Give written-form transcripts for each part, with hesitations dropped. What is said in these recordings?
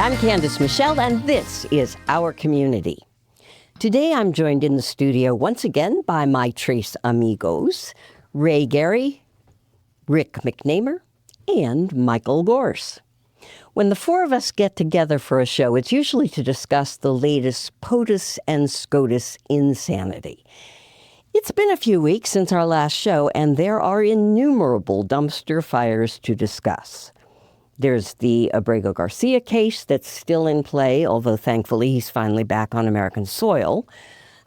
I'm Candice Michel, and this is Our Community. Today I'm joined in the studio once again by my tres amigos, Ray Gary, Rick McNamer, and Michael Gorse. When the four of us get together for a show, it's usually to discuss the latest POTUS and SCOTUS insanity. It's been a few weeks since our last show, and there are innumerable dumpster fires to discuss. There's the Abrego-Garcia case that's still in play, although thankfully he's finally back on American soil.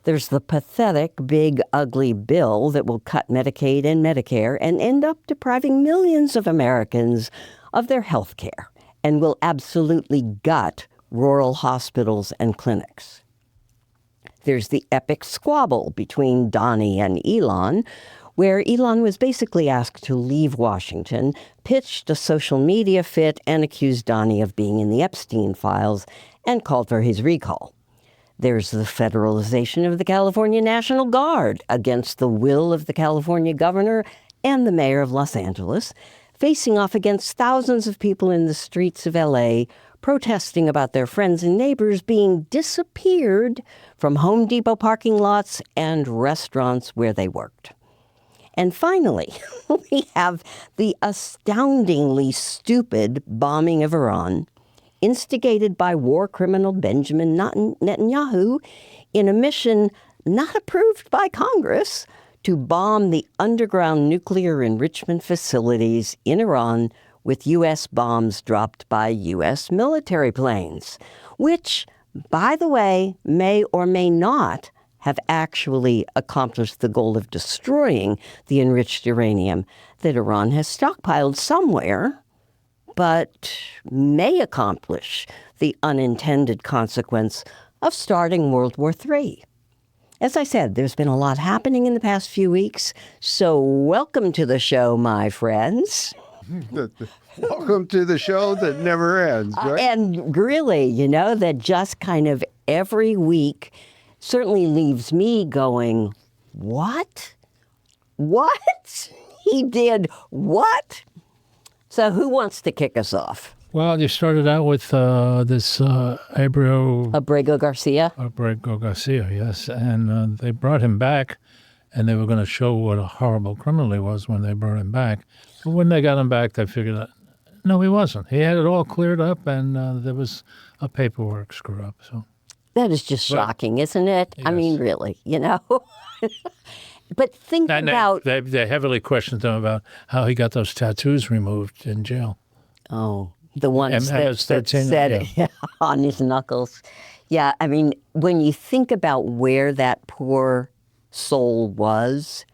There's the pathetic, big, ugly bill that will cut Medicaid and Medicare and end up depriving millions of Americans of their health care and will absolutely gut rural hospitals and clinics. There's the epic squabble between Donnie and Elon, where Elon was basically asked to leave Washington, pitched a social media fit, and accused Donnie of being in the Epstein files and called for his recall. There's the federalization of the California National Guard against the will of the California governor and the mayor of Los Angeles, facing off against thousands of people in the streets of L.A., protesting about their friends and neighbors being disappeared from Home Depot parking lots and restaurants where they worked. And finally, we have the astoundingly stupid bombing of Iran, instigated by war criminal Benjamin Netanyahu in a mission not approved by Congress to bomb the underground nuclear enrichment facilities in Iran with U.S. bombs dropped by U.S. military planes, which, by the way, may or may not have actually accomplished the goal of destroying the enriched uranium that Iran has stockpiled somewhere, but may accomplish the unintended consequence of starting World War III. As I said, there's been a lot happening in the past few weeks, so welcome to the show, my friends. Welcome to the show that never ends, right? And really, that just kind of every week certainly leaves me going, what? What? He did what? So who wants to kick us off? Well, you started out with this Abrego-Garcia? Abrego-Garcia, yes. And they brought him back, and they were going to show what a horrible criminal he was when they brought him back. But when they got him back, they figured out, no, he wasn't. He had it all cleared up, and there was a paperwork screw-up, so... That is just shocking, isn't it? Yes. I mean, really, But think about... They heavily questioned him about how he got those tattoos removed in jail. Oh, the ones that 13, said on his knuckles. Yeah, I mean, when you think about where that poor soul was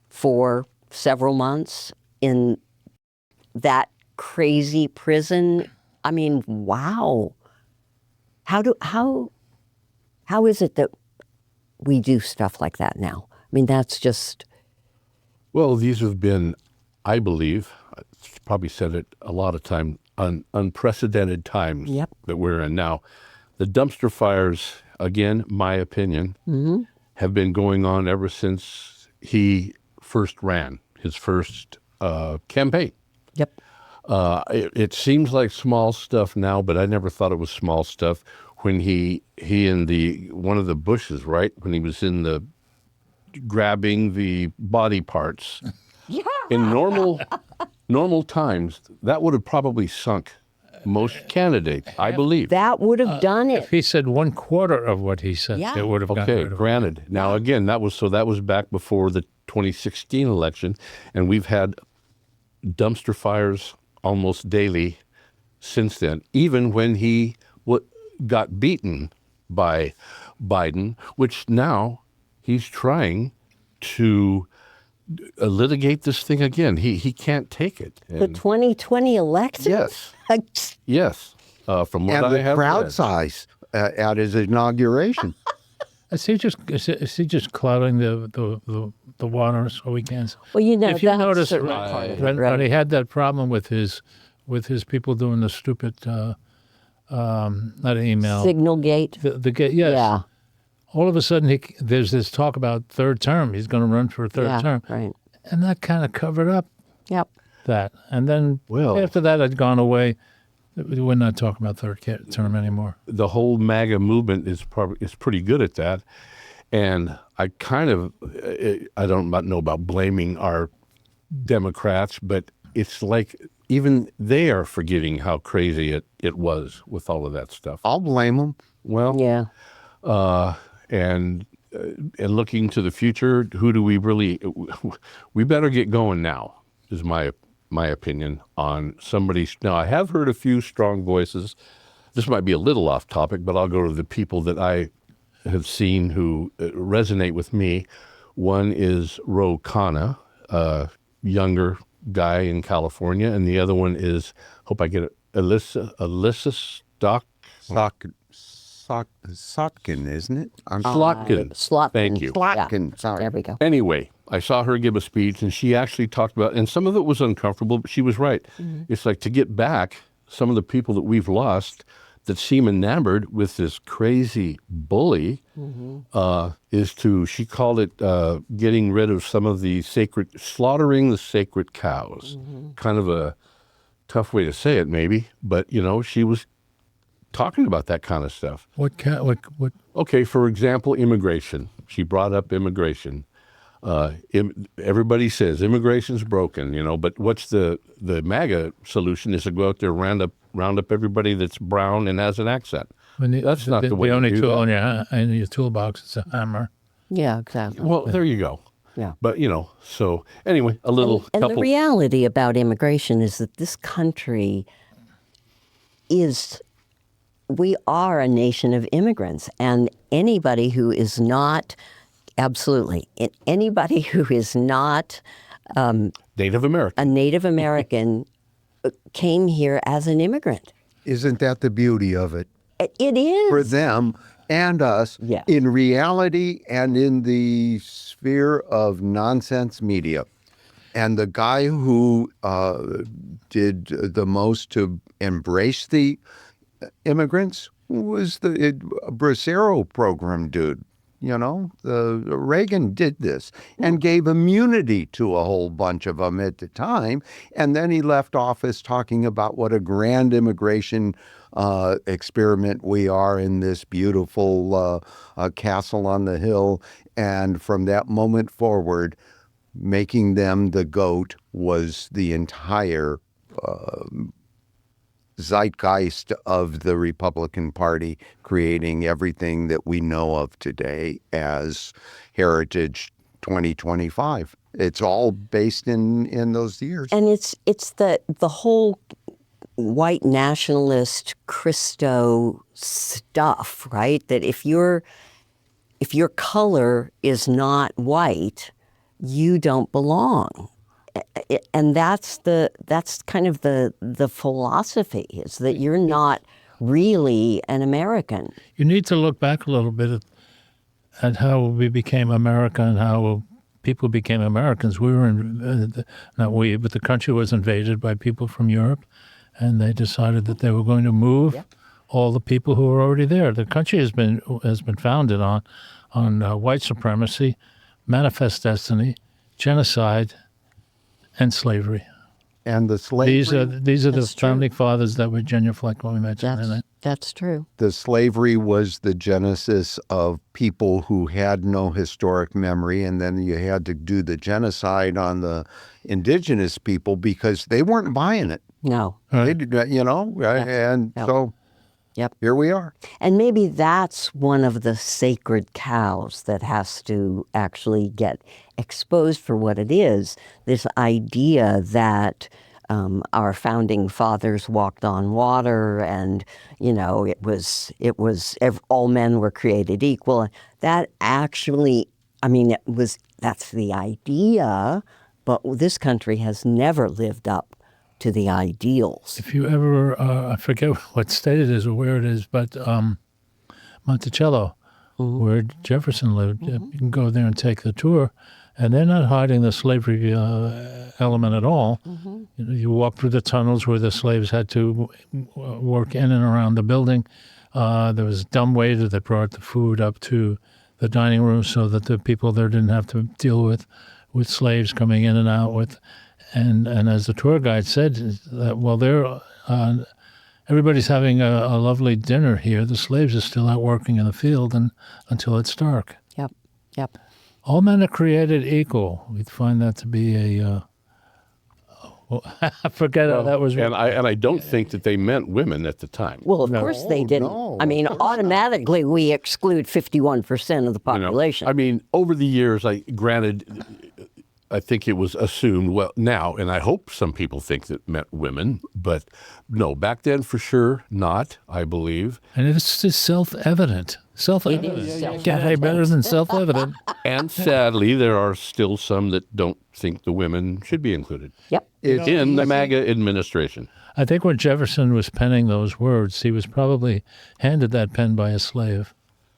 for several months in that crazy prison, I mean, wow. How is it that we do stuff like that now? I mean, that's just... Well, these have been, I believe, I've probably said it a lot of times, unprecedented times that we're in now. The dumpster fires, again, my opinion, have been going on ever since he first ran his first campaign. Yep. It seems like small stuff now, but I never thought it was small stuff when he in one of the bushes, right? When he was in the grabbing the body parts. Yeah. In normal times, that would have probably sunk most candidates, I believe. That would have done it. If he said 1/4 of what he said, it would have gotten Okay, rid of granted. it. Now again, that was back before the 2016 election, and we've had dumpster fires almost daily since then, even when he got beaten by Biden, which now he's trying to litigate this thing again. He can't take it. The 2020 election? Yes. Yes. From what and I have the crowd read. size at his inauguration. Is he just clouding the water so he can? Well, if you that's notice certainly part of it, when right? he had that problem with his people doing the stupid not email Signal gate. the gate, yes. Yeah. All of a sudden, there's this talk about third term. He's going to run for a third term, Right. and that kind of covered up Yep. that. And then Well- after that had gone away, We're not talking about third term anymore. The whole MAGA movement is pretty good at that. And I don't know about blaming our Democrats, but it's like even they are forgetting how crazy it was with all of that stuff. I'll blame them. Well, Yeah. And looking to the future, who do we really? We better get going now. Is my opinion on somebody. Now, I have heard a few strong voices. This might be a little off topic, but I'll go to the people that I have seen who resonate with me. One is Ro Khanna, a younger guy in California, and the other one is, hope I get it, Alyssa Sotkin, isn't it? Slotkin. Slotkin. Thank you. Slotkin, Yeah. sorry. There we go. Anyway, I saw her give a speech, and she actually talked about, and some of it was uncomfortable, but she was right. It's like to get back some of the people that we've lost that seem enamored with this crazy bully is to, she called it getting rid of some of the slaughtering the sacred cows. Kind of a tough way to say it maybe, but she was talking about that kind of stuff. What? Okay, for example, immigration. She brought up immigration. Everybody says immigration's broken, but what's the MAGA solution is to go out there, round up everybody that's brown and has an accent. That's not the way the only to do tool that. in your toolbox is a hammer. Yeah, exactly. Well, there you go. Yeah. But, so anyway, a little And couple. the reality about immigration is that this country we are a nation of immigrants, and anybody who is not, absolutely, anybody who is not Native American. a Native American came here as an immigrant. Isn't that the beauty of it? It is. For them and us, Yeah. in reality and in the sphere of nonsense media. And the guy who did the most to embrace the immigrants was the Bracero program dude. The Reagan did this and gave immunity to a whole bunch of them at the time. And then he left office talking about what a grand immigration experiment we are in this beautiful castle on the hill. And from that moment forward, making them the GOAT was the entire zeitgeist of the Republican Party, creating everything that we know of today as Heritage 2025. It's all based in those years. And it's the whole white nationalist Christo stuff, right? That if your color is not white, you don't belong. And that's kind of the philosophy, is that you're not really an American. You need to look back a little bit at how we became America and how people became Americans. We were not we, but the country was invaded by people from Europe, and they decided that they were going to move all the people who were already there. The country has been founded on white supremacy, manifest destiny, genocide, and slavery. And the slavery. These are the That's true. founding fathers that were genuflect when we mentioned. That's true. The slavery was the genesis of people who had no historic memory, and then you had to do the genocide on the indigenous people because they weren't buying it. No. They did, and so Yep. here we are. And maybe that's one of the sacred cows that has to actually get exposed for what it is. This idea that our founding fathers walked on water, and it was all men were created equal. That actually, that's the idea, but this country has never lived up to the ideals. If you ever, I forget what state it is or where it is, but Monticello, where Jefferson lived, you can go there and take the tour, and they're not hiding the slavery element at all. You walk through the tunnels where the slaves had to work in and around the building. There was a dumb waiter that brought the food up to the dining room so that the people there didn't have to deal with slaves coming in and out with. And as the tour guide said, that, well, they're everybody's having a lovely dinner here. The slaves are still out working in the field until it's dark. Yep. Yep. All men are created equal. We find that to be a. I forget how that was. And I don't think that they meant women at the time. Well, of course they didn't. no, I mean, of course automatically we exclude 51% of the You know, population. I mean, over the years, granted, I think it was assumed, well, now, and I hope some people think that meant women, but no, back then for sure not, I believe. And it's just self-evident. Self-evident. is You can't self-evident. say better than self-evident. And sadly, there are still some that don't think the women should be included Yep. in the MAGA administration. I think when Jefferson was penning those words, he was probably handed that pen by a slave.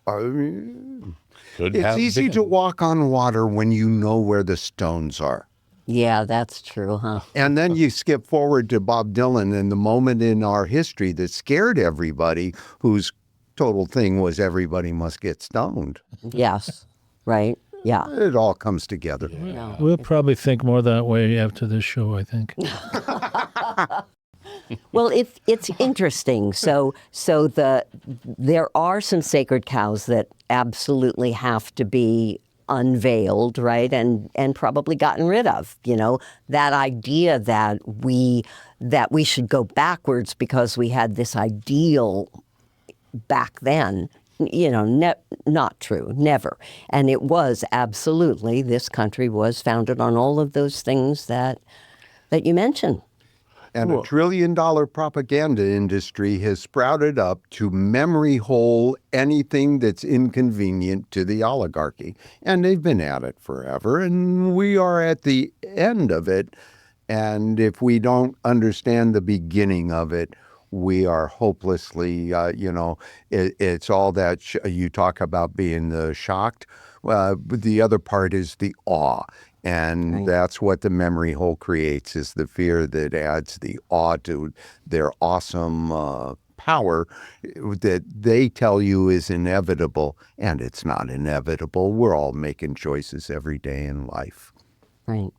Could It's have easy been. to walk on water when you know where the stones are. Yeah, that's true, huh? And then you skip forward to Bob Dylan and the moment in our history that scared everybody, whose total thing was everybody must get stoned. Yes. Right. Yeah. It all comes together. No. We'll probably think more that way after this show, I think. Well, it's interesting. So there are some sacred cows that absolutely have to be unveiled, right, and probably gotten rid of. You know, that idea that we should go backwards because we had this ideal back then. You know, not true, never. And it was absolutely, this country was founded on all of those things that you mentioned. And a $1 trillion propaganda industry has sprouted up to memory hole anything that's inconvenient to the oligarchy. And they've been at it forever, and we are at the end of it. And if we don't understand the beginning of it, we are hopelessly, it's all that you talk about being shocked. But the other part is the awe. And that's what the memory hole creates, is the fear that adds the awe to their awesome power that they tell you is inevitable. And it's not inevitable. We're all making choices every day in life. Right.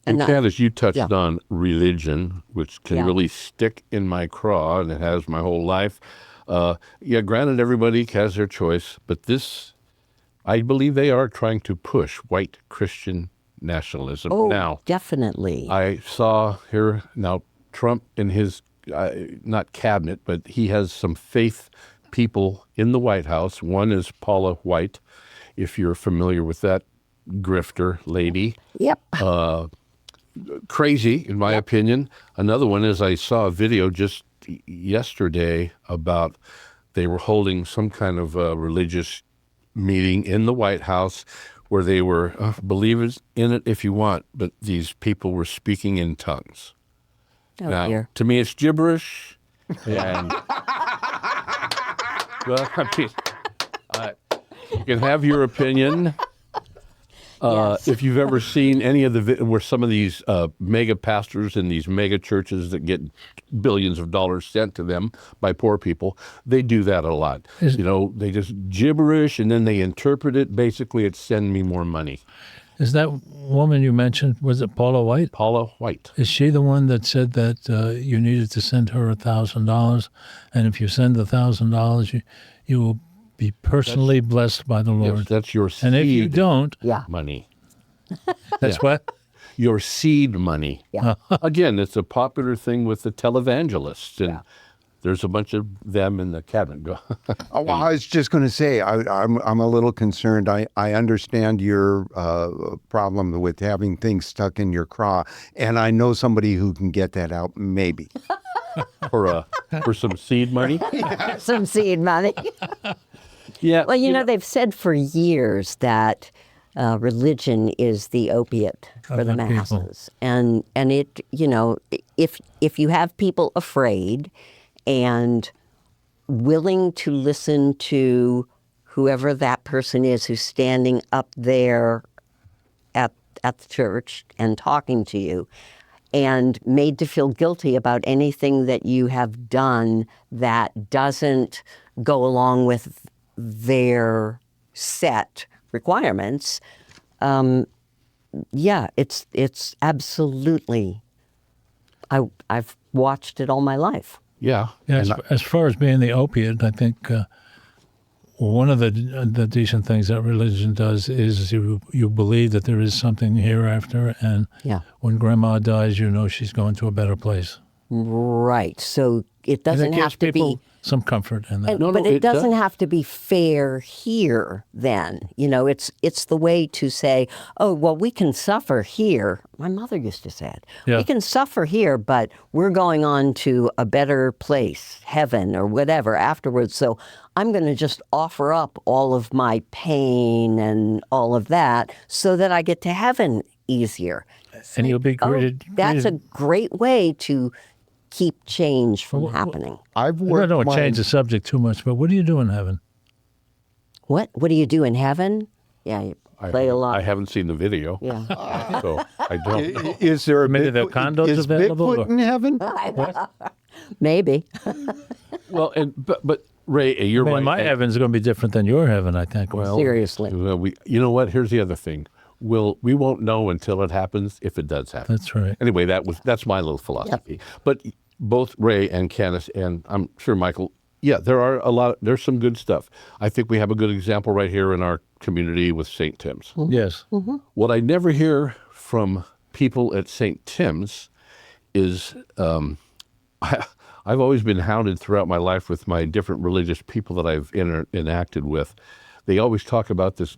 And not- Candice, you touched yeah. on religion, which can Yeah. really stick in my craw, and it has my whole life. Granted, everybody has their choice, but this, I believe they are trying to push white Christian nationalism. Oh, Now, definitely. I saw here now Trump in his, not cabinet, but he has some faith people in the White House. One is Paula White, if you're familiar with that grifter lady. Yep. Crazy, in my opinion. Another one is I saw a video just yesterday about they were holding some kind of religious meeting in the White House where they were, believe it in it if you want, but these people were speaking in tongues. Oh, Now, dear. to me, it's gibberish. And, well, I mean, you can have your opinion. Yes. If you've ever seen any of where some of these mega pastors in these mega churches that get billions of dollars sent to them by poor people, they do that a lot. They just gibberish and then they interpret it. Basically, it's send me more money. Is that woman you mentioned, was it Paula White? Paula White. Is she the one that said that you needed to send her $1,000, and if you send $1,000, you will be personally blessed by the Lord? Yes, that's your seed And if you don't, Yeah. money. that's what? Your seed money. Yeah. Again, it's a popular thing with the televangelists, and there's a bunch of them in the cabinet. Well, I was just going to say, I'm a little concerned. I understand your problem with having things stuck in your craw, and I know somebody who can get that out, maybe. for some seed money. Some seed money. Yeah. Well, they've said for years that religion is the opiate for the the people. masses, and it, if you have people afraid and willing to listen to whoever that person is who's standing up there at the church and talking to you, and made to feel guilty about anything that you have done that doesn't go along with their set requirements, it's absolutely. I've watched it all my life. Yeah. Yeah, And as far as being the opiate, I think one of the decent things that religion does is you believe that there is something hereafter, and Yeah. when grandma dies, you know she's going to a better place. Right. So it And doesn't it gives have to people be. some comfort in that. No, But it it doesn't does. have to be fair here then. It's the way to say, oh, well, we can suffer here. My mother used to say it. Yeah. We can suffer here, but we're going on to a better place, heaven or whatever afterwards. So I'm going to just offer up all of my pain and all of that so that I get to heaven easier. And you'll be greeted. That's a great way to keep change from happening. I've I worked don't my change the subject too much, but what do you do in heaven? What do you do in heaven? Yeah, you play a lot. I haven't seen the video. Yeah. So I don't know. Is there a Maybe the Bigfoot- condos is available, Bigfoot or- in heaven? Maybe. Well, but Ray, you're Man, right. my heaven's going to be different than your heaven, I think. Seriously. Well, you know what? Here's the other thing. We won't know until it happens, if it does happen. That's right. Anyway, that's my little philosophy. But both Ray and Candice, and I'm sure Michael, yeah, there's some good stuff. I think we have a good example right here in our community with St. Tim's. Yes. What I never hear from people at St. Tim's is I've always been hounded throughout my life with my different religious people that I've interacted with. They always talk about this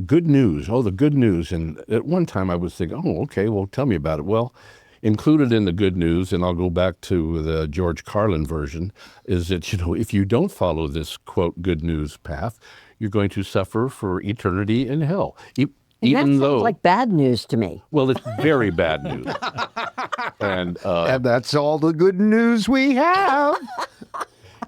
good news. Oh, the good news. And at one time I was thinking, oh, okay, well, tell me about it. Well, included in the good news, and I'll go back to the George Carlin version, is that, if you don't follow this, quote, good news path, you're going to suffer for eternity in hell. Even that though, sounds like bad news to me. well, it's very bad news. And that's all the good news we have.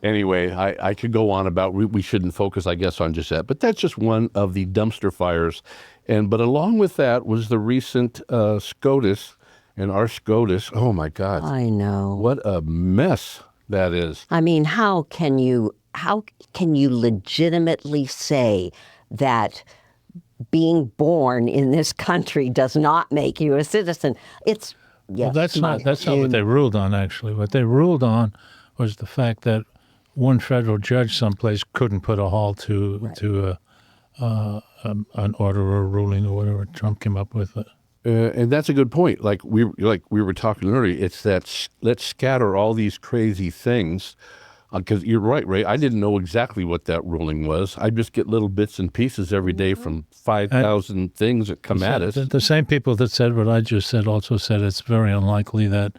anyway, I could go on about we shouldn't focus, I guess, on just that. But that's just one of the dumpster fires. But along with that was the recent SCOTUS. And our SCOTUS, oh my God. I know. What a mess that is. I mean, how can you legitimately say that being born in this country does not make you a citizen? It's Well, that's not what they ruled on, actually. What they ruled on was the fact that one federal judge someplace couldn't put a halt to an order or a ruling or whatever Trump came up with. And that's a good point. Like we were talking earlier, it's that let's scatter all these crazy things. Because you're right, Ray. I didn't know exactly what that ruling was. I just get little bits and pieces every day from 5,000 things that come at us. The same people that said what I just said also said it's very unlikely that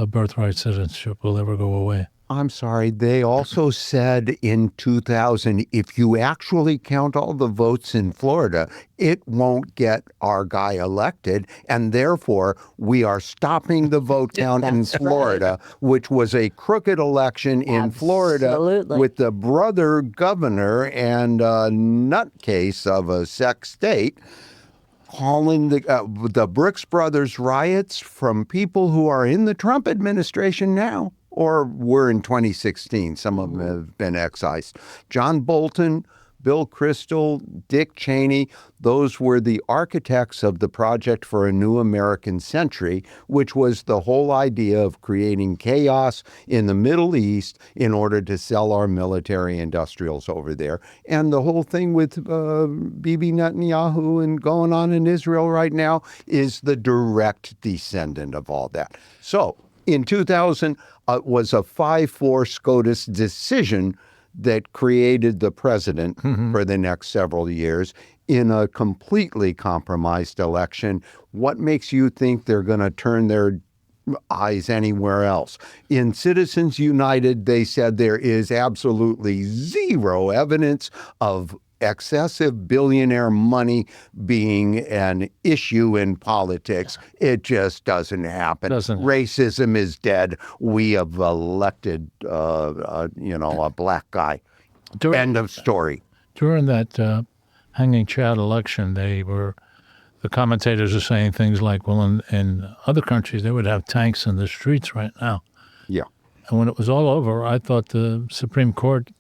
birthright citizenship will ever go away. I'm sorry. They also said in 2000, if you actually count all the votes in Florida, it won't get our guy elected. And therefore, we are stopping the vote count in Florida, which was a crooked election in Florida Absolutely. with the brother governor and a nutcase of a sex state calling the Brooks Brothers riots from people who are in the Trump administration now, or were in 2016. Some of them have been excised. John Bolton, Bill Kristol, Dick Cheney, those were the architects of the Project for a New American Century, which was the whole idea of creating chaos in the Middle East in order to sell our military industrials over there. And the whole thing with Bibi Netanyahu and going on in Israel right now is the direct descendant of all that. So in 2000, was a 5-4 SCOTUS decision that created the president for the next several years in a completely compromised election. What makes you think they're going to turn their eyes anywhere else? In Citizens United, they said there is absolutely zero evidence of excessive billionaire money being an issue in politics. It just doesn't happen. Racism is dead. We have elected, a black guy. End of story. During that hanging Chad election, the commentators are saying things like, well, in other countries, they would have tanks in the streets right now. Yeah. And when it was all over, I thought the Supreme Court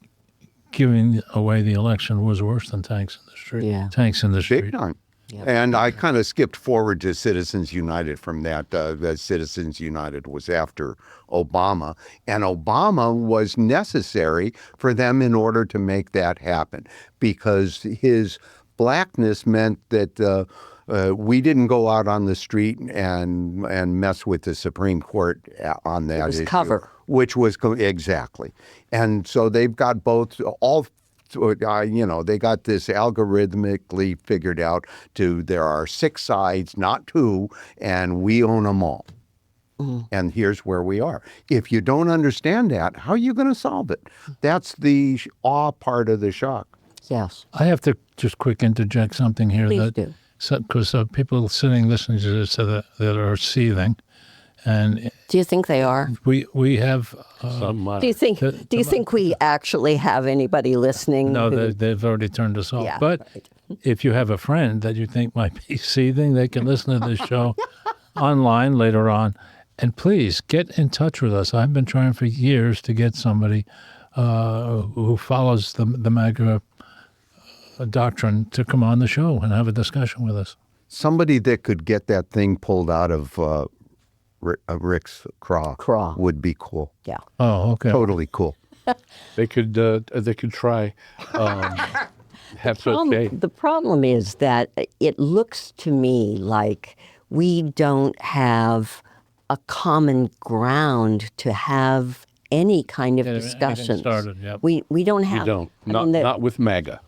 giving away the election was worse than tanks in the street. Yeah. Tanks in the street. Big time. And I kind of skipped forward to Citizens United from that. The Citizens United was after Obama, and Obama was necessary for them in order to make that happen, because his blackness meant that we didn't go out on the street and mess with the Supreme Court on that issue. Cover. Which was exactly. And so they've got both, they got this algorithmically figured out there are 6 sides, not 2, and we own them all. And here's where we are. If you don't understand that, how are you going to solve it? That's the awe part of the shock. Yes. I have to just quick interject something here. Please do. Because people sitting listening to this that are seething. And Do you think they are? we have... Do you think we actually have anybody listening? No, who- they've already turned us off. Yeah, But right. if you have a friend that you think might be seething, they can listen to this show online later on. And please get in touch with us. I've been trying for years to get somebody who follows the MAGA doctrine to come on the show and have a discussion with us. Somebody that could get that thing pulled out of Rick's craw would be cool. Yeah. Oh, okay. Totally cool. They could try. That's okay. The problem is that it looks to me like we don't have a common ground to have any kind of Anything discussions. started, yep. We don't have. You don't. I Not, mean, not with MAGA.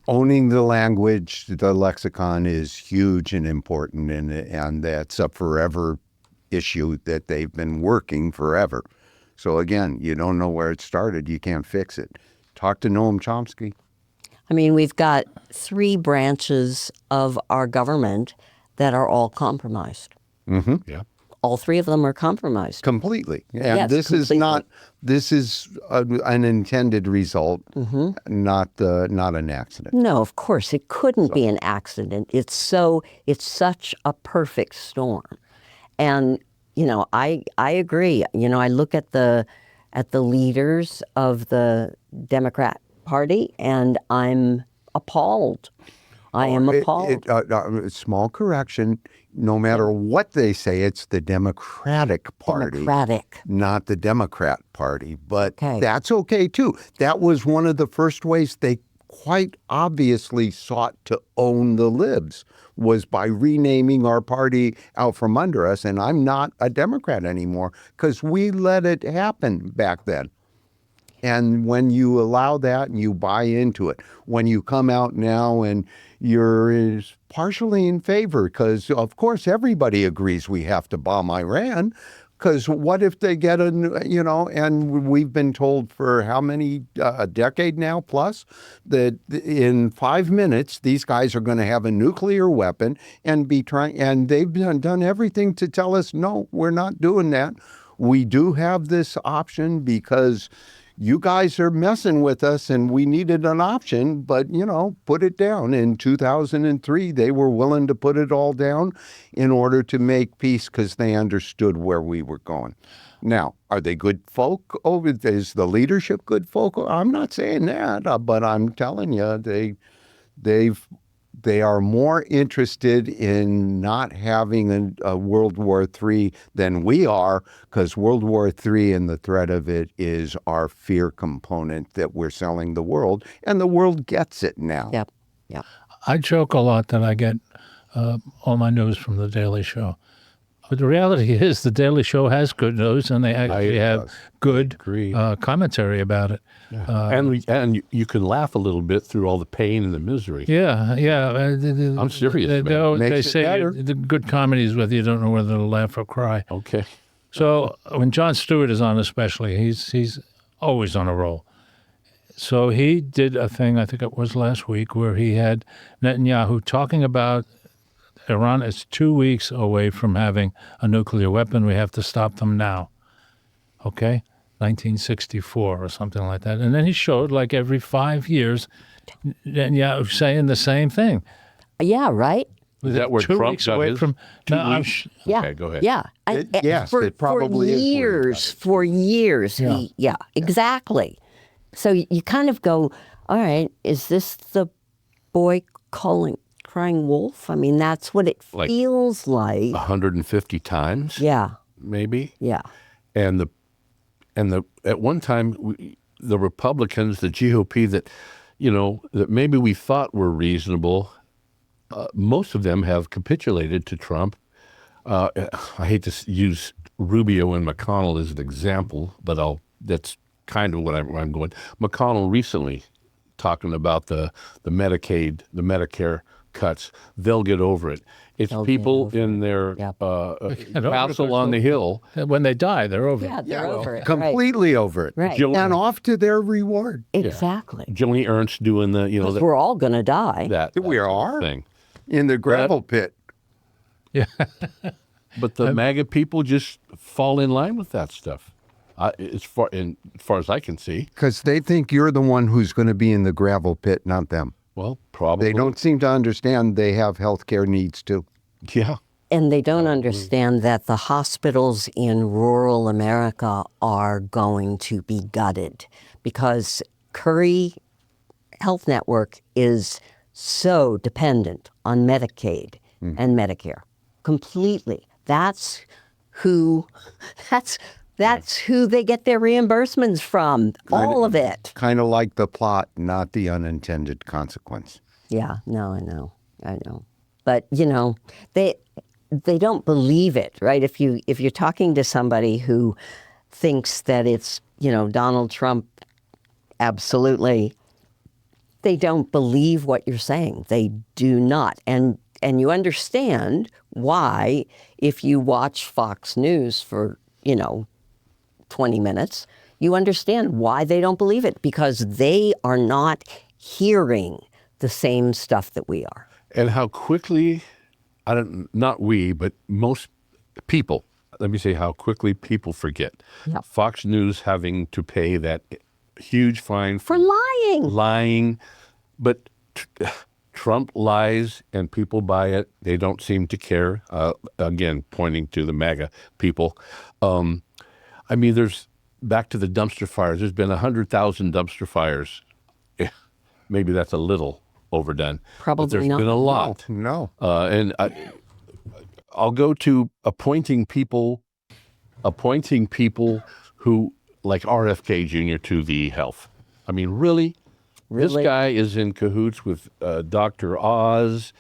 Owning the language, the lexicon is huge and important, and that's a forever issue that they've been working forever. So again, you don't know where it started, you can't fix it. Talk to Noam Chomsky. I mean, we've got 3 branches of our government that are all compromised. Yeah. All 3 of them are compromised. Completely. And Yes, this is completely. this is an intended result, not an accident. No, of course, it couldn't be an accident. It's such a perfect storm. And, I agree. I look at the leaders of the Democrat Party and I'm appalled. I am appalled. Small correction. No matter what they say, it's the Democratic Party, Democratic. not the Democrat Party. But Okay. that's okay, too. That was one of the first ways they quite obviously sought to own the libs, was by renaming our party out from under us. And I'm not a Democrat anymore because we let it happen back then. And when you allow that and you buy into it, when you come out now and you're partially in favor, because of course everybody agrees we have to bomb Iran, because what if they get and we've been told for how many, a decade now plus, that in 5 minutes, these guys are going to have a nuclear weapon and they've done everything to tell us, no, we're not doing that. We do have this option because you guys are messing with us and we needed an option, but, put it down. In 2003, they were willing to put it all down in order to make peace because they understood where we were going. Now, are they good folk? Is the leadership good folk? I'm not saying that, but I'm telling you, they are more interested in not having a World War III than we are, because World War III and the threat of it is our fear component that we're selling the world, and the world gets it now. Yep. I joke a lot that I get all my news from The Daily Show. But the reality is The Daily Show has good news, and they actually have good commentary about it. And you can laugh a little bit through all the pain and the misery. Yeah. I'm serious, man. They Makes it say better. the good comedy is whether you don't know whether to laugh or cry. Okay. So when Jon Stewart is on especially, he's always on a roll. So he did a thing, I think it was last week, where he had Netanyahu talking about Iran is 2 weeks away from having a nuclear weapon. We have to stop them now. Okay? 1964 or something like that. And then he showed, like every 5 years, Netanyahu saying the same thing. Yeah, right? Is that where 2 Trump weeks got away his from... 2 No, weeks? Yeah. Okay, go ahead. Yeah. Yes, it probably is For years. Yeah. Exactly. So you kind of go, all right, is this the boy calling crying wolf? I mean, that's what it Like feels like. 150 times, Yeah, maybe. yeah. And at one time, the Republicans, the GOP that, that maybe we thought were reasonable, most of them have capitulated to Trump. I hate to use Rubio and McConnell as an example, but that's kind of what I'm going. McConnell recently talking about the Medicaid, the Medicare cuts. They'll get over it. It's people in their castle on the hill. When they die, they're over. Yeah, they're over it. Completely over it. Right. And off to their reward. Exactly. Joni Ernst doing the, Because we're all going to die. that We are thing. in the gravel pit. Yeah. But the MAGA people just fall in line with that stuff. As far as I can see. Because they think you're the one who's going to be in the gravel pit, not them. Well, probably. They don't seem to understand they have health care needs too. Yeah. And they don't understand that the hospitals in rural America are going to be gutted because Curry Health Network is so dependent on Medicaid and Medicare. Completely. That's who they get their reimbursements from. All of it. Kind of like the plot, not the unintended consequence. Yeah, no, I know. But they don't believe it, right? If you're talking to somebody who thinks that it's, Donald Trump, absolutely, they don't believe what you're saying. They do not. And you understand why, if you watch Fox News for, 20 minutes, you understand why they don't believe it, because they are not hearing the same stuff that we are. And how quickly, not we, but most people, let me say how quickly people forget. Yep. Fox News having to pay that huge fine For lying. But Trump lies and people buy it. They don't seem to care. Again, pointing to the MAGA people. There's back to the dumpster fires. There's been 100,000 dumpster fires. Maybe that's a little overdone. Probably but there's not. been a lot. No. And I'll go to appointing people who, like RFK Jr. to the health. Really? This guy is in cahoots with Dr. Oz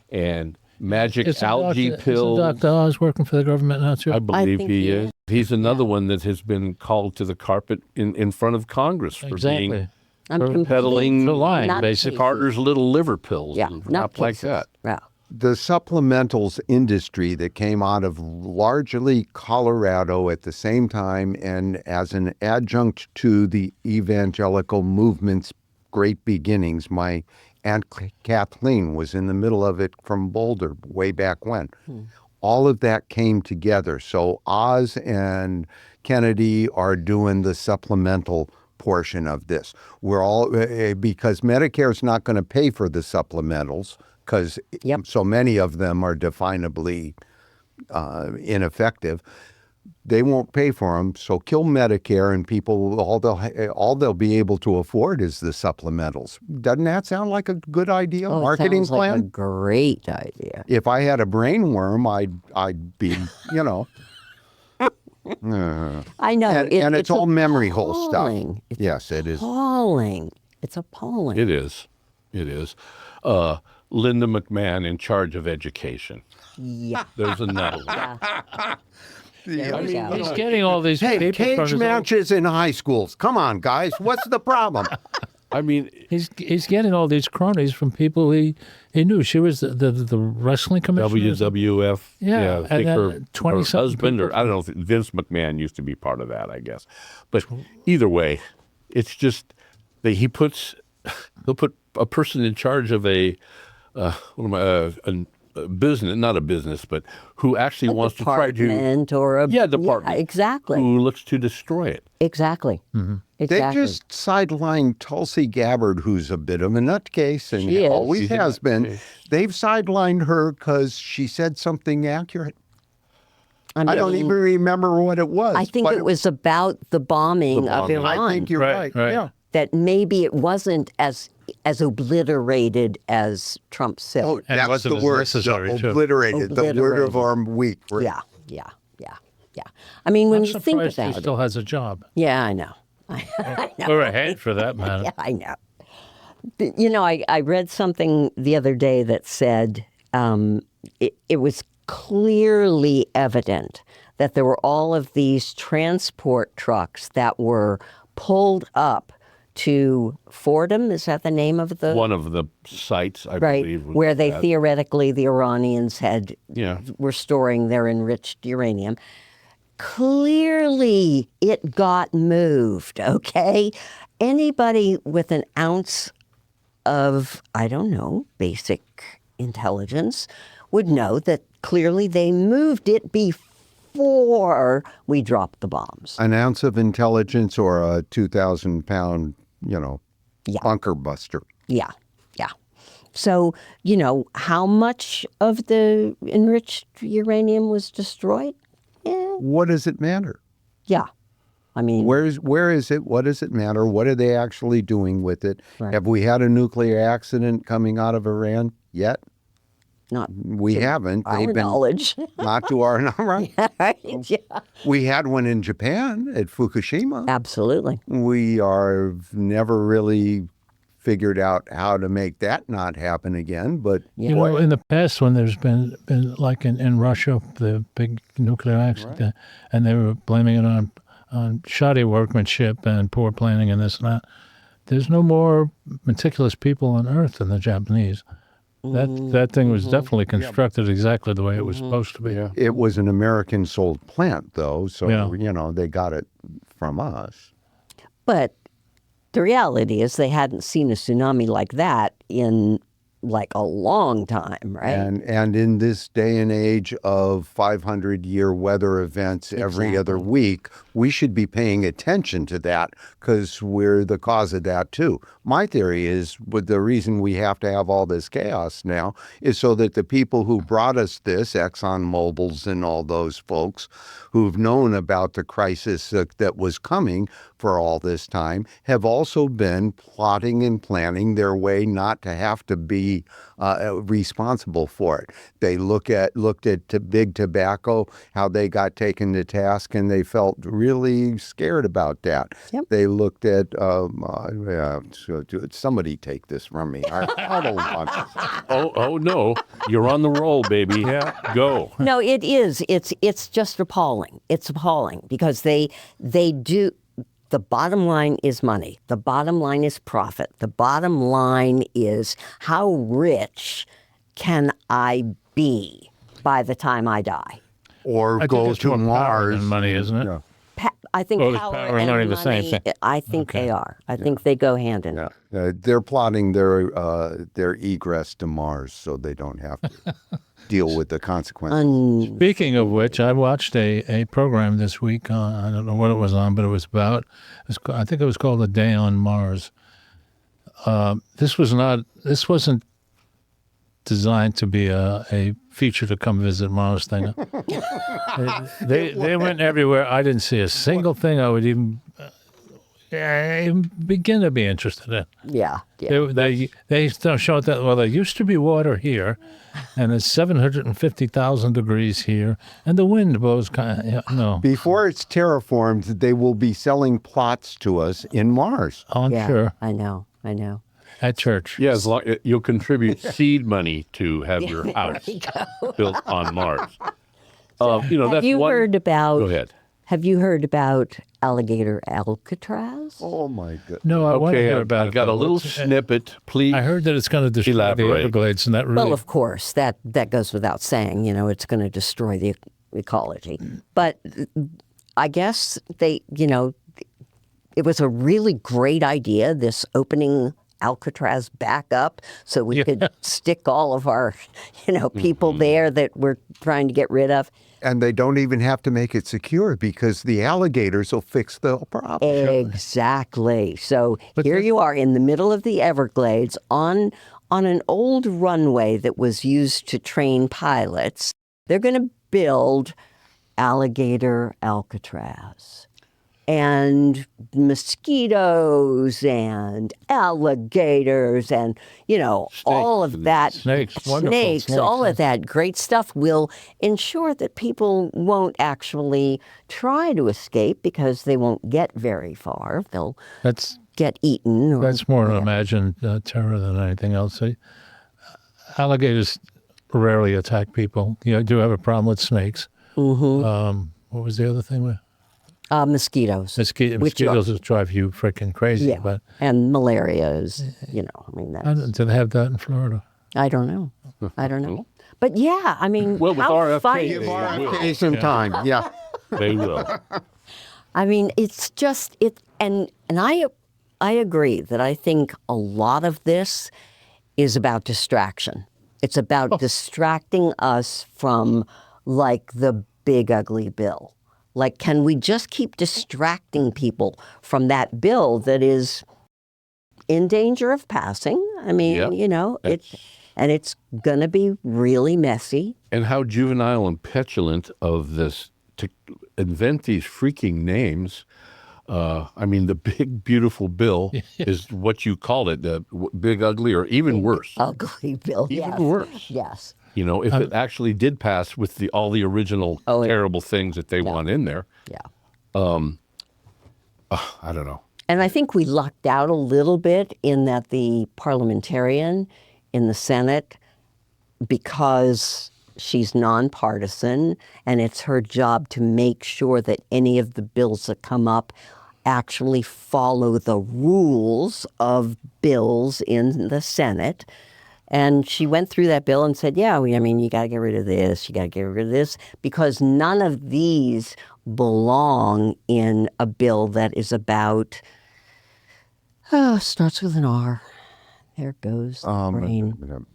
and magic algae pills. Isn't Dr. Oz working for the government now, too? I believe think he he is. He's another one that has been called to the carpet in front of Congress for being peddling For lying, not basically. Carter's little liver pills Yeah, and not crap like cases. that. Yeah. The supplementals industry that came out of largely Colorado at the same time, and as an adjunct to the evangelical movement's great beginnings, my Aunt Kathleen was in the middle of it from Boulder way back when. All of that came together. So Oz and Kennedy are doing the supplemental portion of this. We're all, because Medicare's not going to pay for the supplementals, because so many of them are definably ineffective. They won't pay for them, so kill Medicare, and people, all they'll be able to afford is the supplementals. Doesn't that sound like a good idea? Marketing it sounds plan? like a great idea. If I had a brain worm, I'd be, I know. and it's all memory hole stuff. appalling. It's Yes, it is. appalling. It's appalling. It is. Linda McMahon in charge of education. Yeah. There's another one. There we go. He's getting all these Hey, people from cage his own- matches in high schools. Come on, guys. What's the problem? He's getting all these cronies from people he knew. She was the wrestling commissioner. WWF. Yeah, I think and her, then 20-something husband, or I don't know, Vince McMahon used to be part of that, I guess. But either way, it's just that he'll put a person in charge of a business, not a business, but who actually wants to try to Department or a department. Yeah, exactly. Who looks to destroy it. Exactly. They Exactly. just sidelined Tulsi Gabbard, who's a bit of a nutcase and She is. always She's a has been. nutcase. They've sidelined her because she said something accurate. I don't mean, even remember what it was. I think but it was about the bombing of bombing. Iran. I think you're right. Right. Yeah. That maybe it wasn't as as obliterated as Trump said. Oh, And that's wasn't the as word. necessary, too. Obliterated. The word of our week. Yeah. I mean, when I'm you think surprised he about it. still has a job. Yeah, I know. I know. Or a head, for that matter. Yeah, I know. You know, I read something the other day that said it was clearly evident that there were all of these transport trucks that were pulled up to Fordham. Is that the name of the One of the sites, I right believe, was where they that. theoretically the Iranians Yeah. were storing their enriched uranium? Clearly, it got moved. Okay, anybody with an ounce of, I don't know, basic intelligence would know that clearly they moved it before we dropped the bombs. An ounce of intelligence or a 2,000-pound, Yeah. bunker buster. Yeah. So, how much of the enriched uranium was destroyed? What does it matter? Yeah. I mean, Where is it? What does it matter? What are they actually doing with it? Right. Have we had a nuclear accident coming out of Iran yet? not We haven't. our knowledge. Not to our knowledge. Right? Yeah. We had one in Japan at Fukushima. Absolutely. We are never really figured out how to make that not happen again. But Yeah. You know, in the past, when there's been like in Russia, the big nuclear accident, and they were blaming it on shoddy workmanship and poor planning and this and that. There's no more meticulous people on Earth than the Japanese. That thing was definitely constructed exactly the way it was supposed to be. Yeah. it was an American-sold plant, though, so Yeah. they got it from us. But the reality is they hadn't seen a tsunami like that in like a long time, right? And in this day and age of 500-year weather events every other week, we should be paying attention to that because we're the cause of that too. My theory is the reason we have to have all this chaos now is so that the people who brought us this, ExxonMobil's and all those folks who've known about the crisis that was coming for all this time, have also been plotting and planning their way not to have to be responsible for it. They looked at big tobacco, how they got taken to task, and they felt really scared about that. Yep. They looked at somebody take this from me. I don't want this. Oh no, you're on the roll, baby. Yeah, go. No, it is. It's just appalling. It's appalling because they do. The bottom line is money. The bottom line is profit. The bottom line is how rich can I be by the time I die? Or I go think it's to more power Mars. than money, isn't it? Yeah. I think Well, is power power and and money money, the same thing? I think they are. I think they go hand in hand. Yeah. They're plotting their egress to Mars so they don't have to deal with the consequences. Speaking of which, I watched a program this week. I don't know what it was on, but it was about. I think it was called "A Day on Mars." This wasn't designed to be a feature to come visit Mars thing. They went everywhere. I didn't see a single thing I would even begin to be interested in. Yeah. They showed that, well, there used to be water here, and it's 750,000 degrees here, and the wind blows no. Before it's terraformed, they will be selling plots to us in Mars. I'm Yeah. sure. I know. At church. Yeah, as long you'll contribute seed money to have your house built on Mars. That's Have you one. heard about? Go ahead. Have you heard about alligator Alcatraz? Oh my goodness. No, I want to Okay, hear I've about it. got a though. little snippet, please. I heard that it's going to destroy the Elaborate. Everglades, and that really. Well, of course, that goes without saying. It's going to destroy the ecology. But I guess it was a really great idea, this opening Alcatraz back up so we could stick all of our, people there that we're trying to get rid of. And they don't even have to make it secure because the alligators will fix the problem. Exactly. So here you are in the middle of the Everglades on an old runway that was used to train pilots. They're going to build alligator Alcatraz. and mosquitoes and alligators and, all of that. Snakes, wonderful Snakes, all of that great stuff will ensure that people won't actually try to escape because they won't get very far. They'll That's get eaten. Or, That's more an imagined terror than anything else. Alligators rarely attack people. I do have a problem with snakes. What was the other thing? Mosquitoes. Mosquitoes will drive you freaking crazy. Yeah, But and malaria is, that's, do they have that in Florida? I don't know. But yeah, Well, with how RFK, funny they is that? will. Take some time. Yeah. They will. It's just and I agree that I think a lot of this is about distraction. It's about distracting us from like the big ugly bill. Like, can we just keep distracting people from that bill that is in danger of passing? Yep. It's going to be really messy. And how juvenile and petulant of this to invent these freaking names. The big, beautiful bill is what you called it, the big, ugly, or even worse. Ugly bill. Even worse. Yes. If it actually did pass with all the original terrible things that they want in there. Yeah. I don't know. And I think we lucked out a little bit in that the parliamentarian in the Senate, because she's nonpartisan and it's her job to make sure that any of the bills that come up actually follow the rules of bills in the Senate. And she went through that bill and said, you got to get rid of this, you got to get rid of this, because none of these belong in a bill that is about, starts with an R. There goes the brain.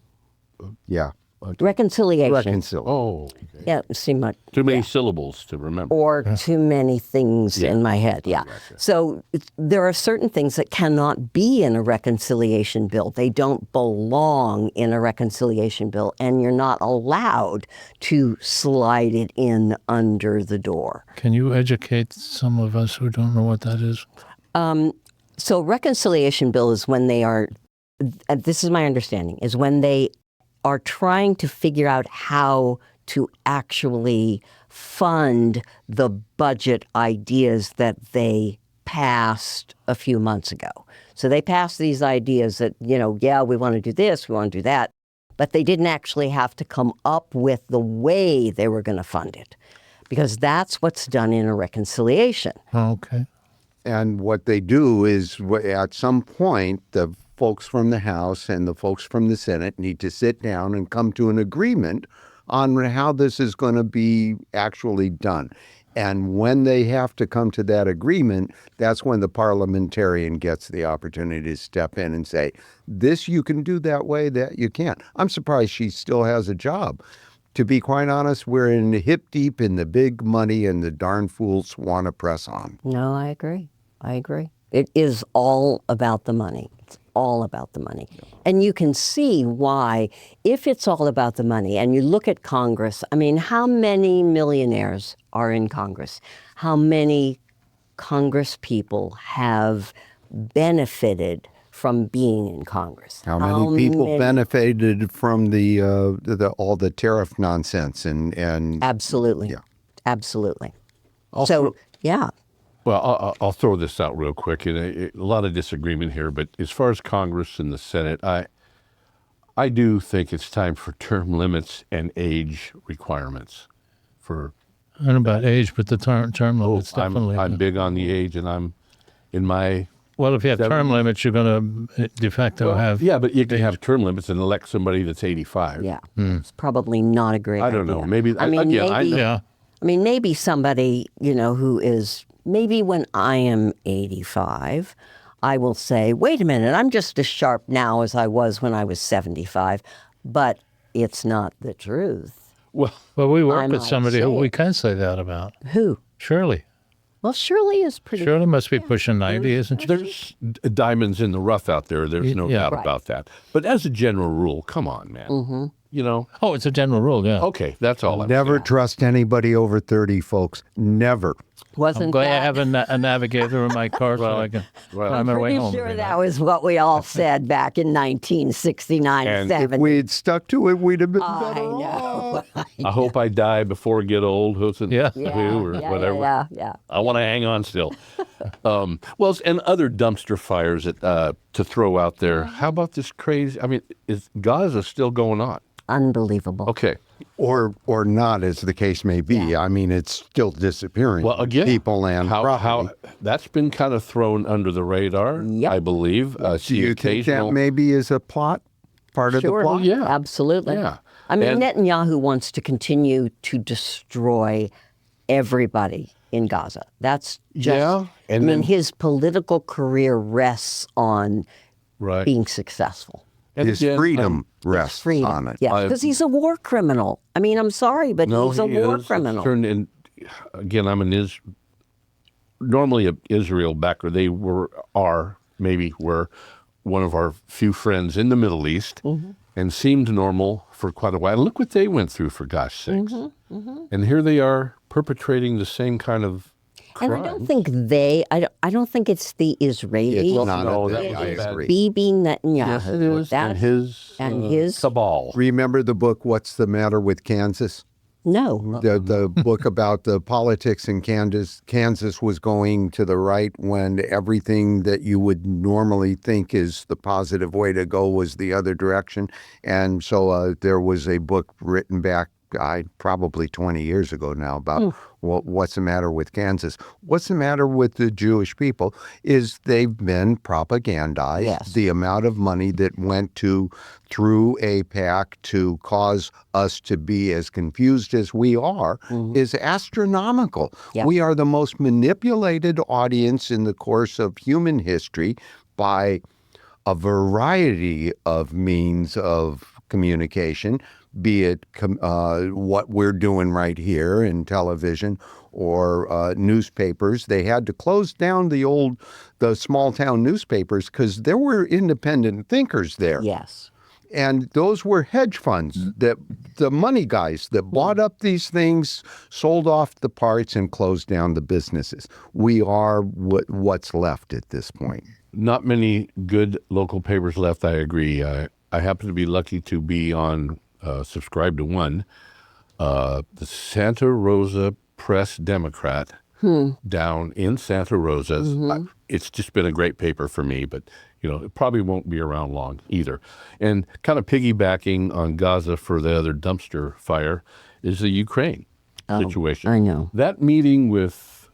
Yeah. Reconciliation. Oh, okay. Yeah, see much. Too many syllables to remember. Or too many things in my head, yeah. Gotcha. So there are certain things that cannot be in a reconciliation bill. They don't belong in a reconciliation bill, and you're not allowed to slide it in under the door. Can you educate some of us who don't know what that is? So reconciliation bill is when they are, this is my understanding, is when they are trying to figure out how to actually fund the budget ideas that they passed a few months ago. So they passed these ideas that, we want to do this, we want to do that, but they didn't actually have to come up with the way they were going to fund it, because that's what's done in a reconciliation. Oh, okay. And what they do is at some point, the folks from the House and the folks from the Senate need to sit down and come to an agreement on how this is going to be actually done. And when they have to come to that agreement, that's when the parliamentarian gets the opportunity to step in and say, this you can do that way, that you can't. I'm surprised she still has a job. To be quite honest, we're in hip deep in the big money and the darn fools want to press on. No, I agree. It is all about the money. It's all about the money. And you can see why, if it's all about the money, and you look at Congress, how many millionaires are in Congress? How many Congress people have benefited from being in Congress? How many people benefited from the all the tariff nonsense and Absolutely. Yeah. Absolutely. Also, So, yeah. Well, I'll throw this out real quick. And a lot of disagreement here, but as far as Congress and the Senate, I do think it's time for term limits and age requirements. I don't know about age, but the term limits definitely. I'm big on the age, and I'm in my... Well, if you have term limits, you're going to de facto have... Yeah, but you can have term limits and elect somebody that's 85. Yeah. It's probably not a great idea. I don't know. Maybe... maybe somebody, who is... Maybe when I am 85, I will say, wait a minute, I'm just as sharp now as I was when I was 75. But it's not the truth. Well, we work with somebody who we can say that about. Who? Shirley. Well, Shirley is pretty... Shirley must be pushing 90, isn't she? There's diamonds in the rough out there. There's no doubt about that. But as a general rule, come on, man. Mm-hmm. Oh, it's a general rule, yeah. Okay, that's all I'm Never saying. trust anybody over 30, folks. Never. Wasn't I'm glad I that? have a navigator in my car so I can find my way Pretty home. sure every that night. was what we all said back in 1969, And if 70. If we'd stuck to it, we'd have been I better know. off. I hope I die before I get old, who Yeah. or whatever. Yeah. I want to hang on still. Well, and other dumpster fires to throw out there. How about this crazy? I mean, is Gaza still going on? Unbelievable. Okay. Or not, as the case may be. I mean, it's still disappearing. Well, again, people and how property. that's been kind of thrown under the radar, Yep. I believe. Do you think that maybe is a part of the Sure. plot? Yeah. Absolutely. Yeah. I mean, And- Netanyahu wants to continue to destroy everybody in Gaza. That's just, Yeah, and I mean, then- his political career rests on right? being successful. And His again, freedom rests Freedom. on it. Yeah, because he's a war criminal. I mean, I'm sorry, but No, he's a he war is. criminal. It's turned in, again, I'm an normally a Israel backer. They were one of our few friends in the Middle East, and seemed normal for quite a while. Look what they went through, for gosh sakes. And here they are perpetrating the same kind of And crime. I don't think I don't think it's the Israelis. It's not no, a that thing. was I a bad- agree. Bibi Netanyahu. Yes, it is. That- And his his cabal. Remember the book, What's the Matter with Kansas? no. The book about the politics in Kansas was going to the right when everything that you would normally think is the positive way to go was the other direction. And so there was a book written back probably 20 years ago now about what's the matter with Kansas. What's the matter with the Jewish people is they've been propagandized. Yes. The amount of money that went through AIPAC to cause us to be as confused as we are is astronomical. Yeah. We are the most manipulated audience in the course of human history by a variety of means of communication, be it what we're doing right here in television or newspapers. They had to close down the small town newspapers because there were independent thinkers there. Yes. And those were hedge funds, that the money guys that bought up these things, sold off the parts, and closed down the businesses. We are what's left at this point. Not many good local papers left, I agree. I happen to be lucky to be on, subscribe to one, the Santa Rosa Press Democrat down in Santa Rosa. It's just been a great paper for me, but it probably won't be around long either. And kind of piggybacking on Gaza for the other dumpster fire is the Ukraine situation. I know. That meeting with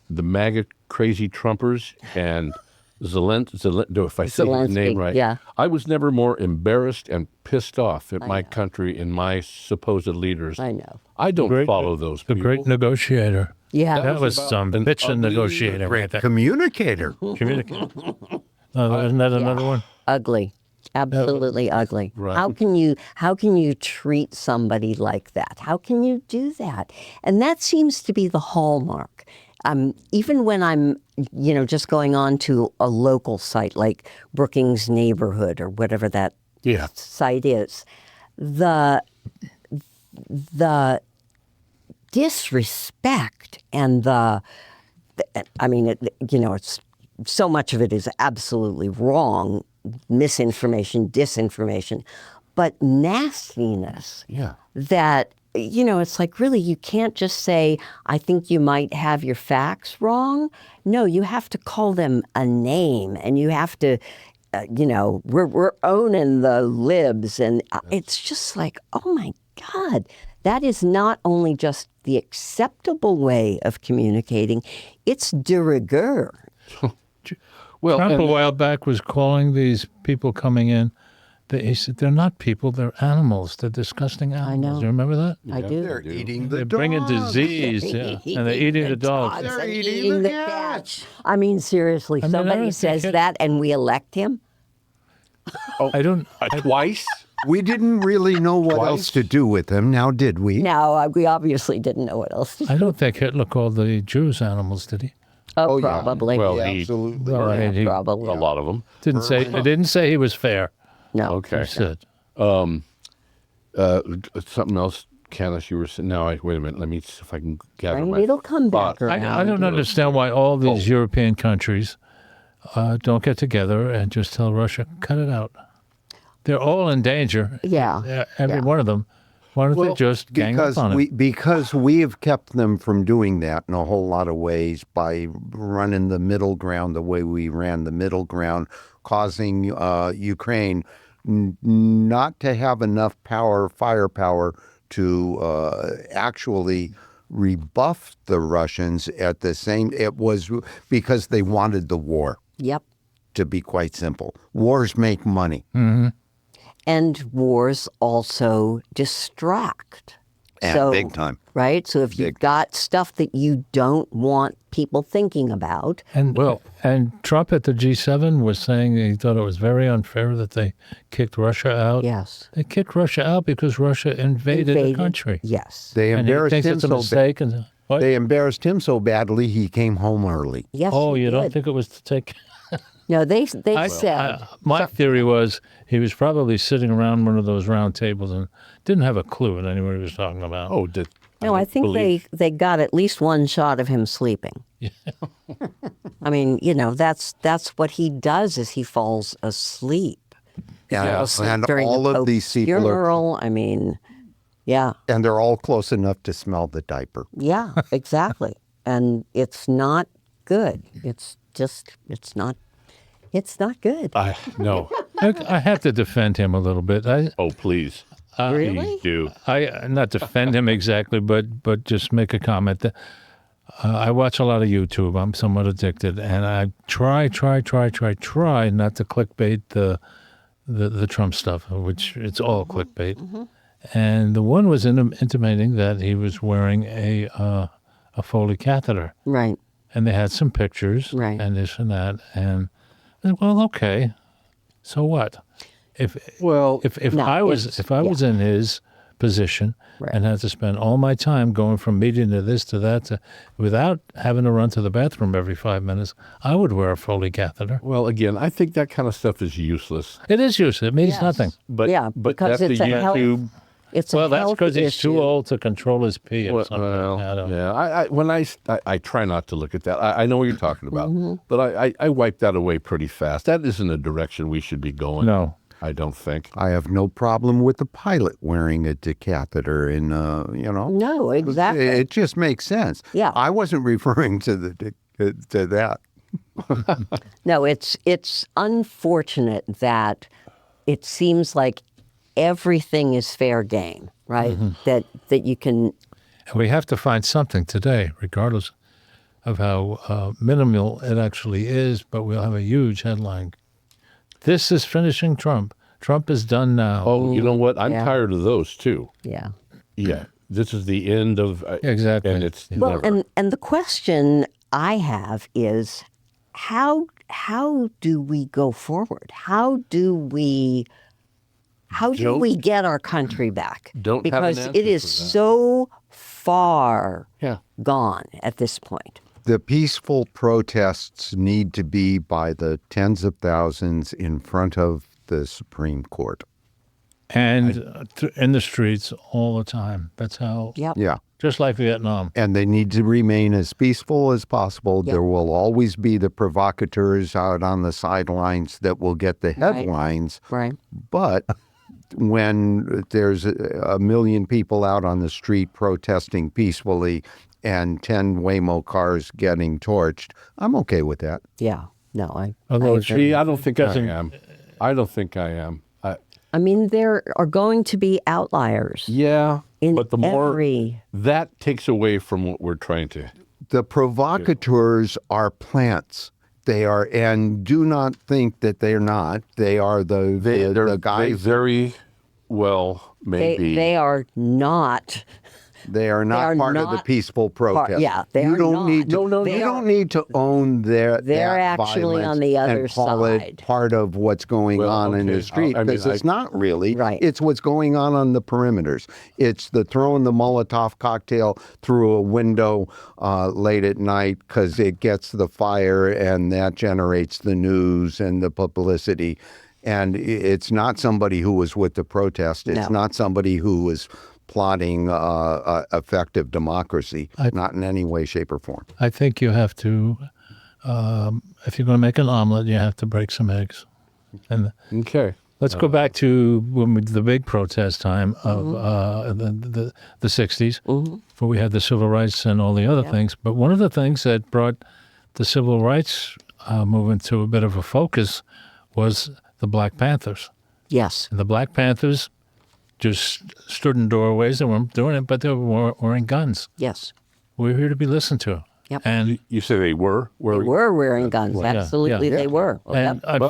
the MAGA crazy Trumpers and Zelensky, if I say his name Zelensky, right, yeah. I was never more embarrassed and pissed off at my country and my supposed leaders. I know. I don't Great- follow those The people. great negotiator. Yeah. That was about some an bitchin' ugly, negotiator right there. Communicator. Communicate. Isn't that another one? Ugly. Absolutely ugly. Right. How can you treat somebody like that? How can you do that? And that seems to be the hallmark. Even when I'm, just going on to a local site like Brookings Neighborhood or whatever that Yeah. site is, the disrespect and it's so much of it is absolutely wrong, misinformation, disinformation, but nastiness. Yeah. That, it's like, really, you can't just say, I think you might have your facts wrong. No, you have to call them a name, and you have to, we're owning the libs. And it's just like, oh my God, that is not only just the acceptable way of communicating, it's de rigueur. Well, Trump a and- while back was calling these people coming in. He said, they're not people, they're animals. They're disgusting animals. know. Do you remember that? I do. They're eating the They're bringing dogs. disease, yeah. And they're eating the dogs. They're and eating the cats. I mean, seriously, I mean, I somebody don't says think it- that and we elect him? I don't. Twice? We didn't really know what Twice? else to do with them, now did we? No, we obviously didn't know what else to do. I don't think Hitler called the Jews animals, did he? Oh, yeah. probably. Well, Yeah, he, absolutely. Well, I mean, he Probably. a lot of them. didn't say. It didn't say he was fair. No. Okay. He said. Something else Candice, you were saying, wait a minute, let me see if I can gather Right? my It'll come back thoughts. around. I don't understand why all these European countries don't get together and just tell Russia, cut it out. They're all in danger. Yeah. Every one of them. Why don't they just gang up on it? Because we have kept them from doing that in a whole lot of ways by running the middle ground the way we ran the middle ground, causing Ukraine not to have enough firepower to actually rebuff the Russians at the same. It was because they wanted the war. Yep. To be quite simple, wars make money. Mm-hmm. And wars also distract. And big time. Right? So if you've got stuff that you don't want people thinking about. And Trump at the G7 was saying he thought it was very unfair that they kicked Russia out. Yes. They kicked Russia out because Russia invaded the country. Yes. They And he embarrassed thinks him it's a so mistake. They embarrassed him so badly he came home early. Yes. Oh, he you don't did. think it was to take... No, they said. My theory was he was probably sitting around one of those round tables and didn't have a clue what anyone he was talking about. Oh, No, I think they got at least one shot of him sleeping. I mean, that's what he does is he falls asleep. Yeah. And During all the of these Pope's people funeral, I mean, yeah. And they're all close enough to smell the diaper. Yeah, exactly. And it's not good. It's not good. No. I have to defend him a little bit. Please. Really? Please do. I not defend him exactly, but just make a comment. That I watch a lot of YouTube. I'm somewhat addicted, and I try not to clickbait the Trump stuff, which it's all clickbait. Mm-hmm. And the one was intimating that he was wearing a Foley catheter, Right. and they had some pictures, Right. and this and that, and well, okay, so what? If No, I was in his position and had to spend all my time going from meeting to this to that without having to run to the bathroom every 5 minutes, I would wear a Foley catheter. Well, again, I think that kind of stuff is useless. It is useless. It means Yes. nothing. But Because that's it's the a health- YouTube. It's a Well, that's health because he's issue. too old to control his pee or something. I don't know. I try not to look at that. I know what you're talking about, Mm-hmm. but I wipe that away pretty fast. That isn't a direction we should be going. No. I don't think. I have no problem with the pilot wearing a catheter in, No, exactly. It just makes sense. Yeah. I wasn't referring to that. No, it's unfortunate that it seems like everything is fair game, right? Mm-hmm. That you can. And we have to find something today, regardless of how minimal it actually is, but we'll have a huge headline. This is finishing Trump. Trump is done now. Oh, you know what? I'm Yeah. tired of those too. Yeah. Yeah, this is the end of Exactly. and it's Well, never. and the question I have is how do we go forward? How do we get our country back? Don't have an because answer it is for that. so far Yeah. gone at this point. The peaceful protests need to be by the tens of thousands in front of the Supreme Court. And in the streets all the time. That's how, Yep. Yeah. just like Vietnam. And they need to remain as peaceful as possible. Yep. There will always be the provocateurs out on the sidelines that will get the headlines. Right. But when there's a million people out on the street protesting peacefully and 10 Waymo cars getting torched, I'm okay with that. Yeah. No, I Although Gee, I don't think I doesn't- am. I don't think I am. I mean, there are going to be outliers Yeah, in but the more every. that takes away from what we're trying to. The provocateurs are plants. They are, and do not think that they're not. They are the They guys. very well maybe. They are not. They are not are part of the not peaceful protest. yeah, they you are don't not. need to. No, you they don't are- need to own They're that actually violence on the other and call side. it part of what's going Well, on in okay. the street I mean, because it's not really. Right. It's what's going on the perimeters. It's the throwing the Molotov cocktail through a window late at night because it gets the fire and that generates the news and the publicity. And it's not somebody who was with the protest. It's No. not somebody who was plotting effective democracy, not in any way, shape, or form. I think you have to, if you're going to make an omelet, you have to break some eggs. And Okay. let's go back to the big protest time of the 60s, before we had the civil rights and all the other things. But one of the things that brought the civil rights movement to a bit of a focus was the Black Panthers. Yes. And the Black Panthers just stood in doorways. They weren't doing it, but they were wearing guns. Yes. We're here to be listened to. Yep. And You say they were? They were wearing guns. Absolutely, they were. and, Yep. and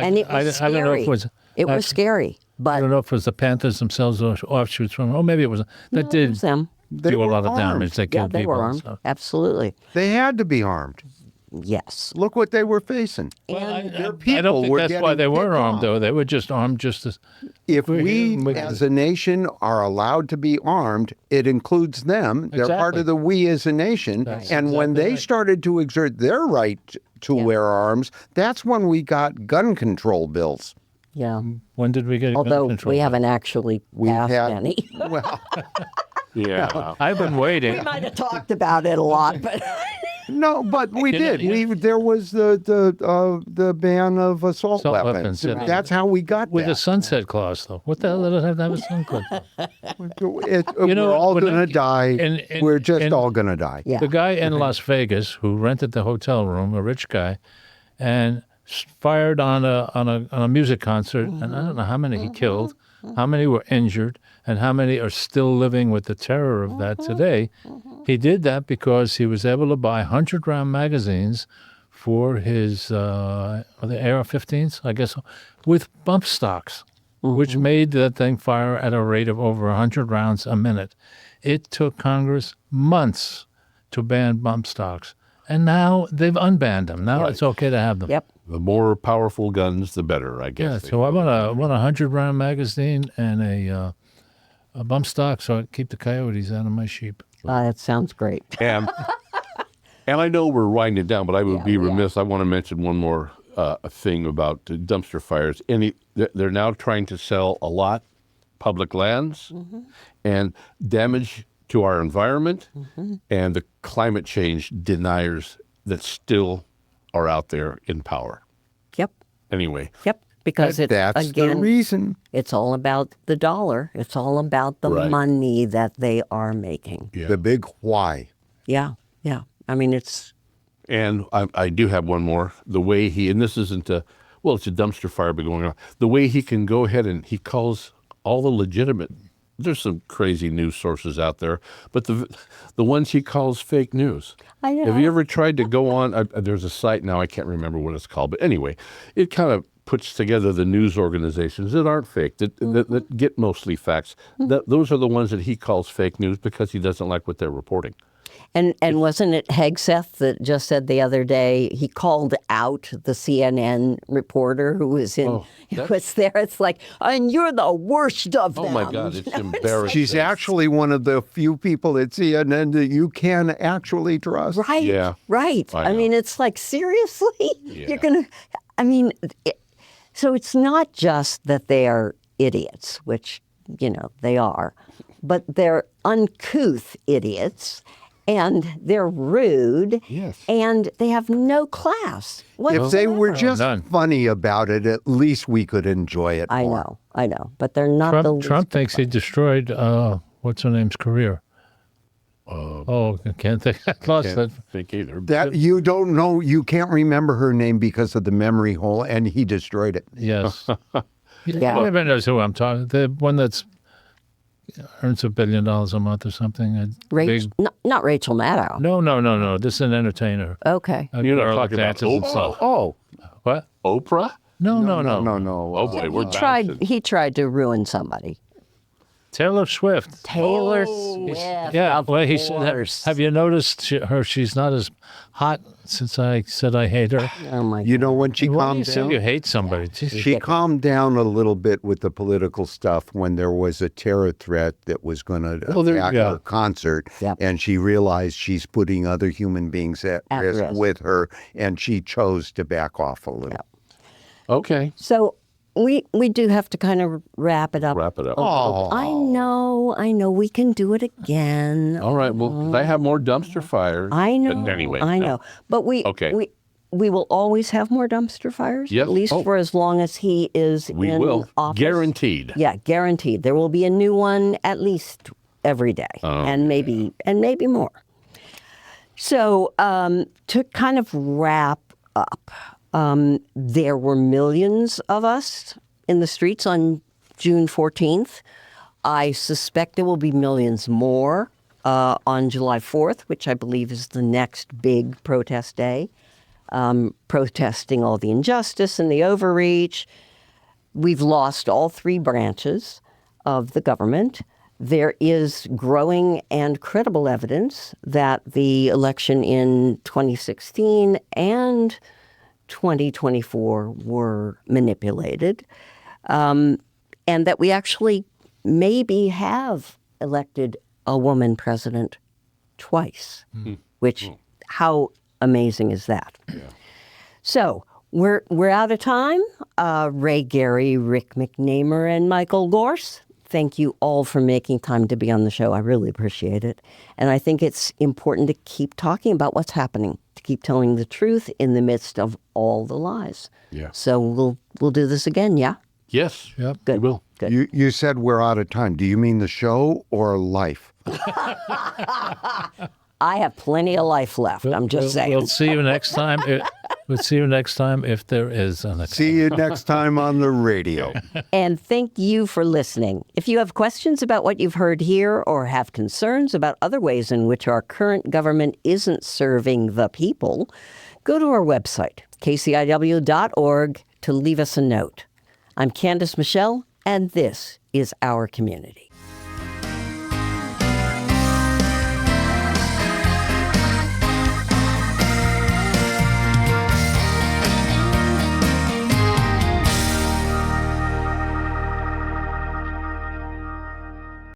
And it was I don't know if scary. it was. It was scary, I but don't know if it was the Panthers themselves or offshoots from. Oh, maybe it was. That it did was them. do a were lot of armed. damage. They Yeah, killed they people. were and armed. stuff. Absolutely. They had to be armed. Yes. Look what they were facing. And Their I people don't think were that's why getting they were picked armed, off. though. They were just armed just as. If We're we, here- as a nation, are allowed to be armed, it includes them. They're part Exactly. of the we as a nation. That's And when exactly they right. started to exert their right to wear arms, that's when we got gun control bills. Yeah. When did we get gun Although control? we haven't actually passed had- any. Well, Yeah. I've been waiting. We might have talked about it a lot, but no, but we You know, did. There was the ban of assault Assault weapons. weapons, yeah. That's how we got With a that. sunset clause, though. What the hell did it have to have a sunset clause? We're all when going to I- die. We're just and- all going to die. yeah. The guy in Las Vegas who rented the hotel room, a rich guy, and fired on a music concert, and I don't know how many he killed, how many were injured, and how many are still living with the terror of that today. He did that because he was able to buy 100-round magazines for his the AR-15s, I guess, with bump stocks, which made that thing fire at a rate of over 100 rounds a minute. It took Congress months to ban bump stocks, and now they've unbanned them. Now it's okay to have them. Yep. The more powerful guns, the better, I guess. Yeah, so I want a 100-round magazine and a bump stock so I can keep the coyotes out of my sheep. That sounds great. And I know we're winding it down, but I would be remiss. I want to mention one more thing about dumpster fires. They're now trying to sell a lot public lands and damage to our environment and the climate change deniers that still are out there in power. Yep. Anyway, Yep. Because it's, That's the again, reason. it's all about the dollar. It's all about the Right. money that they are making. The big why. Yeah. Yeah. I mean, it's, and I do have one more. The way and this isn't it's a dumpster fire but going on. The way he can go ahead and he calls all the legitimate, there's some crazy news sources out there, but the ones he calls fake news. I know. Have you ever tried to go on, there's a site now, I can't remember what it's called, but anyway, it kind of puts together the news organizations that aren't fake, that get mostly facts. Those are the ones that he calls fake news because he doesn't like what they're reporting. and wasn't it Hegseth that just said the other day, he called out the CNN reporter who was was there. It's like, and you're the worst of them. Oh my God, it's embarrassing. She's actually one of the few people at CNN that you can actually trust. Right. Yeah. Right. I I know. mean, it's like, seriously? Yeah. You're going to, I mean, so it's not just that they are idiots, which, they are, but they're uncouth idiots and they're rude. Yes. And they have no class. If they were just None. funny about it, at least we could enjoy it I more. know, but they're not the least Trump bit thinks he destroyed, what's her name's career? I can't think. I lost Can't it. think either. That you don't know, you can't remember her name because of the memory hole, and he destroyed it. Yes. Yeah. Everybody knows who I'm talking. The one that's earns $1 billion a month or something. A Rachel, big- not Rachel Maddow. No. This is an entertainer. Okay. A You're not girl talking that about dances and stuff. Oh, What? Oprah? No. no. Oh boy, we're He tried to ruin somebody. Taylor Swift. Taylor Swift. Yeah, of well, he said, course. have you noticed she's not as hot since I said I hate her? Oh my You know when she Why do you calmed say down? you hate somebody? Jeez. She calmed down a little bit with the political stuff when there was a terror threat that was going to attack her concert, Yep. and she realized she's putting other human beings at risk risk. with her, and she chose to back off a little. Okay. So we do have to kind of wrap it up. Wrap it up. Oh, I know. We can do it again. All right. Well, they have more dumpster fires. I know. But anyway, I no. know. But we will always have more dumpster fires. Yes. At least Oh. for as long as he is We in will. office. Guaranteed. Yeah, guaranteed. There will be a new one at least every day, and maybe more. So to kind of wrap up, there were millions of us in the streets on June 14th. I suspect there will be millions more on July 4th, which I believe is the next big protest day, protesting all the injustice and the overreach. We've lost all three branches of the government. There is growing and credible evidence that the election in 2016 and 2024 were manipulated, and that we actually maybe have elected a woman president twice, which how amazing is that? Yeah. So we're out of time. Ray Gary, Rick McNamer, and Michael Gorse, thank you all for making time to be on the show. I really appreciate it. And I think it's important to keep talking about what's happening, to keep telling the truth in the midst of all the lies. Yeah. So we'll do this again, yeah? Yes. Yep. Good. We will. Good. you said we're out of time. Do you mean the show or life? I have plenty of life left. I'm just saying. We'll see you next time. We'll see you next time if there is an. See you next time on the radio. And thank you for listening. If you have questions about what you've heard here or have concerns about other ways in which our current government isn't serving the people, go to our website, kciw.org, to leave us a note. I'm Candice Michel, and this is Our Community.